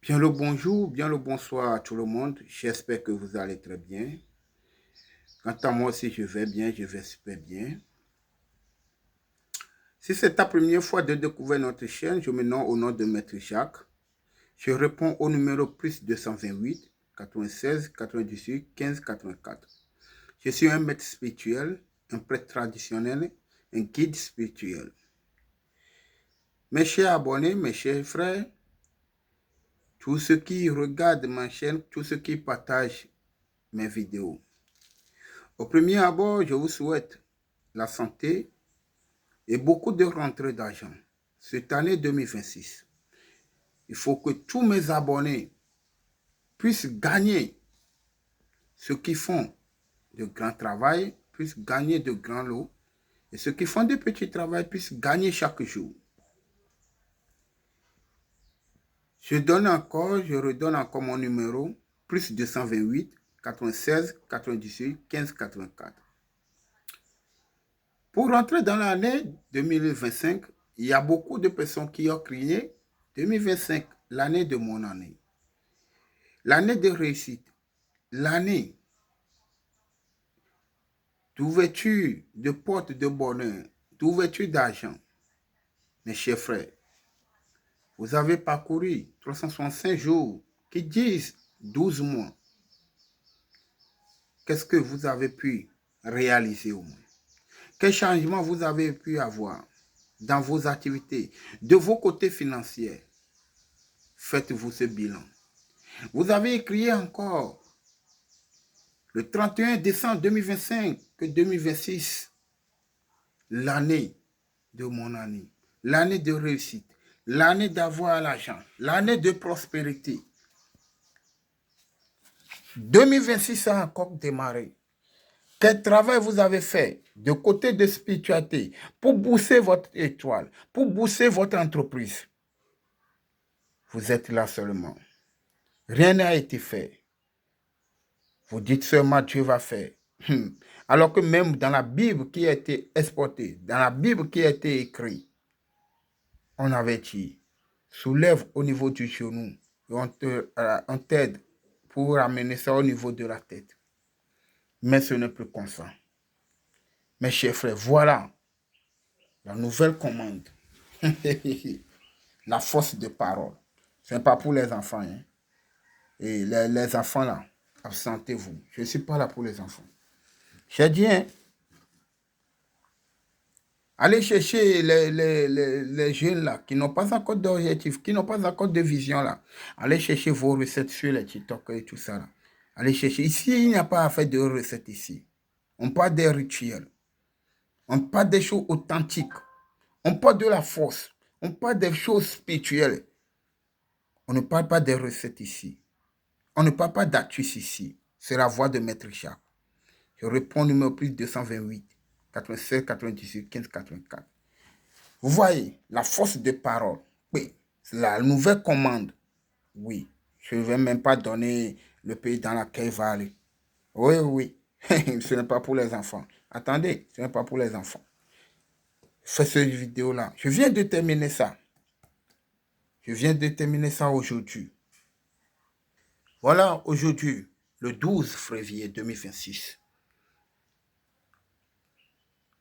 Bien le bonjour, bien le bonsoir à tout le monde. J'espère que vous allez très bien. Quant à moi aussi, je vais bien, je vais super bien. Si c'est ta première fois de découvrir notre chaîne, je me nomme au nom de Maître Jacques. Je réponds au numéro plus 228 96 98 15 84. Je suis un maître spirituel, un prêtre traditionnel, un guide spirituel. Mes chers abonnés, mes chers frères, tous ceux qui regardent ma chaîne, tous ceux qui partagent mes vidéos. Au premier abord, je vous souhaite la santé et beaucoup de rentrées d'argent cette année 2026. Il faut que tous mes abonnés puissent gagner. Ceux qui font de grands travail puissent gagner de grands lots et ceux qui font de petits travail puissent gagner chaque jour. Je redonne encore mon numéro plus 228 96 98 15 84. Pour rentrer dans l'année 2025, il y a beaucoup de personnes qui ont crié 2025, l'année de mon année, l'année de réussite, l'année d'ouverture de portes de bonheur, d'ouverture d'argent. Mes chers frères, vous avez parcouru 365 jours qui disent 12 mois. Qu'est-ce que vous avez pu réaliser au moins? Quel changement vous avez pu avoir dans vos activités, de vos côtés financiers? Faites-vous ce bilan. Vous avez écrit encore le 31 décembre 2025 que 2026, l'année de mon année, l'année de réussite, l'année d'avoir l'argent, l'année de prospérité. 2026 a encore démarré. Quel travail vous avez fait de côté de spiritualité pour booster votre étoile, pour booster votre entreprise? Vous êtes là seulement. Rien n'a été fait. Vous dites seulement Dieu va faire. Alors que même dans la Bible qui a été exportée, dans la Bible qui a été écrite, on avait dit, soulève au niveau du genou et on t'aide pour amener ça au niveau de la tête. Mais ce n'est plus comme ça. Mes chers frères, voilà la nouvelle commande. La force de parole. Ce n'est pas pour les enfants. Hein. Et les enfants là, absentez-vous. Je ne suis pas là pour les enfants. J'ai dit, hein, allez chercher les jeunes là qui n'ont pas encore d'objectif, qui n'ont pas encore de vision là. Allez chercher vos recettes sur les TikTok et tout ça là. Allez chercher. Ici, il n'y a pas à faire de recettes ici. On parle des rituels. On parle des choses authentiques. On parle de la force. On parle des choses spirituelles. On ne parle pas des recettes ici. On ne parle pas d'actus ici. C'est la voix de Maître Jacques. Je réponds au numéro plus 228 96 98 15 84. Vous voyez, la force de parole. Oui, c'est la nouvelle commande. Oui, je ne vais même pas donner le pays dans lequel il va aller. Oui, oui, ce n'est pas pour les enfants. Attendez, ce n'est pas pour les enfants. Fais cette vidéo-là. Je viens de terminer ça. Je viens de terminer ça aujourd'hui. Voilà, aujourd'hui, le 12 février 2026.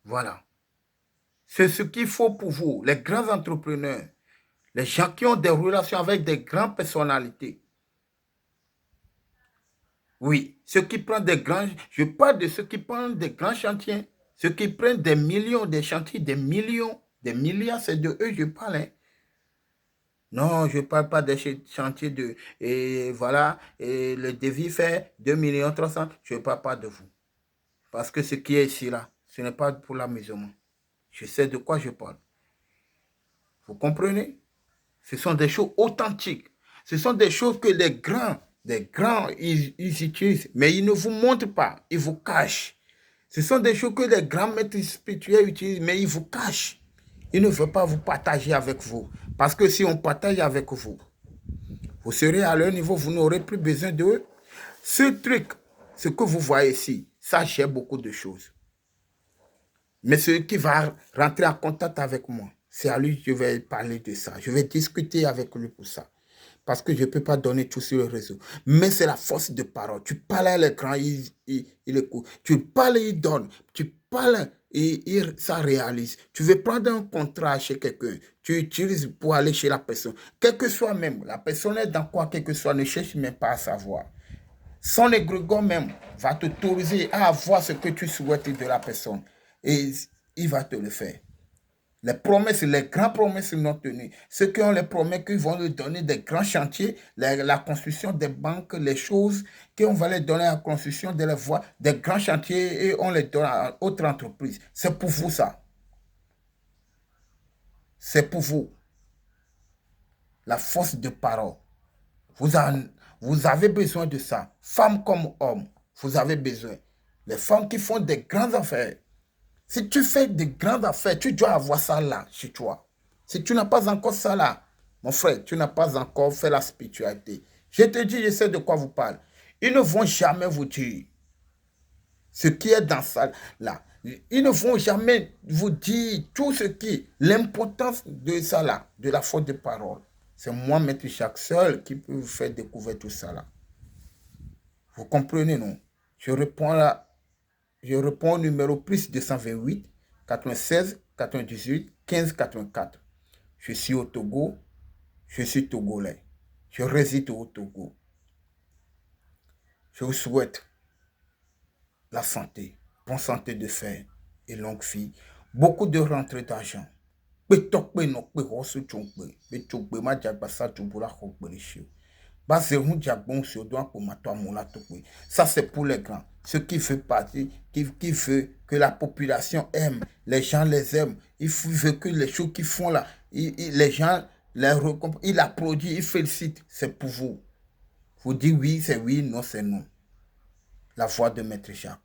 Voilà. C'est ce qu'il faut pour vous, les grands entrepreneurs, les gens qui ont des relations avec des grandes personnalités. Oui, ceux qui prennent des grands... Je parle de ceux qui prennent des grands chantiers. Ceux qui prennent des millions, des chantiers, des millions, des milliards, c'est de eux que je parle. Hein. Non, je ne parle pas des chantiers de... Et voilà, et le devis fait 2 millions 300. Je ne parle pas de vous. Parce que ce qui est ici, là, ce n'est pas pour l'amusement. Je sais de quoi je parle. Vous comprenez? Ce sont des choses authentiques. Ce sont des choses que les grands, ils utilisent. Mais ils ne vous montrent pas. Ils vous cachent. Ce sont des choses que les grands maîtres spirituels utilisent, mais ils vous cachent. Ils ne veulent pas vous partager avec vous. Parce que si on partage avec vous, vous serez à leur niveau, vous n'aurez plus besoin d'eux. Ce truc, ce que vous voyez ici, ça gère beaucoup de choses. Mais celui qui va rentrer en contact avec moi, c'est à lui que je vais parler de ça. Je vais discuter avec lui pour ça. parce que je ne peux pas donner tout sur le réseau. Mais c'est la force de parole. Tu parles à l'écran, il écoute. Tu parles, il donne. Tu parles, ça réalise. Tu veux prendre un contrat chez quelqu'un, tu utilises pour aller chez la personne. Quel que soit même, la personne est dans quoi, quel que soit, ne cherche même pas à savoir. Son égrégore même va t'autoriser à avoir ce que tu souhaites de la personne. Et il va te le faire. Les promesses, les grandes promesses non tenues. Ceux qui ont les promesses qu'ils vont leur donner des grands chantiers, la construction des banques, les choses qu'on va leur donner la construction de la voies, des grands chantiers et on les donne à autre entreprise. C'est pour vous ça. C'est pour vous. La force de parole. Vous, vous avez besoin de ça. Femmes comme hommes, vous avez besoin. Les femmes qui font des grandes affaires. Si tu fais de grandes affaires, tu dois avoir ça là, chez toi. Si tu n'as pas encore ça là, mon frère, tu n'as pas encore fait la spiritualité. Je te dis, je sais de quoi vous parle. Ils ne vont jamais vous dire ce qui est dans ça là. Ils ne vont jamais vous dire tout ce qui, l'importance de ça là, de la faute de parole. C'est moi, Maître Jacques, seul qui peut vous faire découvrir tout ça là. Vous comprenez, non? Je réponds là. Je réponds au numéro plus 228 96 98 15 84. Je suis au Togo. Je suis togolais. Je réside au Togo. Je vous souhaite la santé, bonne santé de fer et longue vie. Beaucoup de rentrées d'argent. Ça, c'est pour les grands. Ce qui fait partie, qui veut que la population aime, les gens les aiment. Il veut que les choses qu'ils font là, les gens les récompensent. Il applaudit, il félicite. C'est pour vous. Vous dites oui, c'est oui, non, c'est non. La voix de Maître Jacques.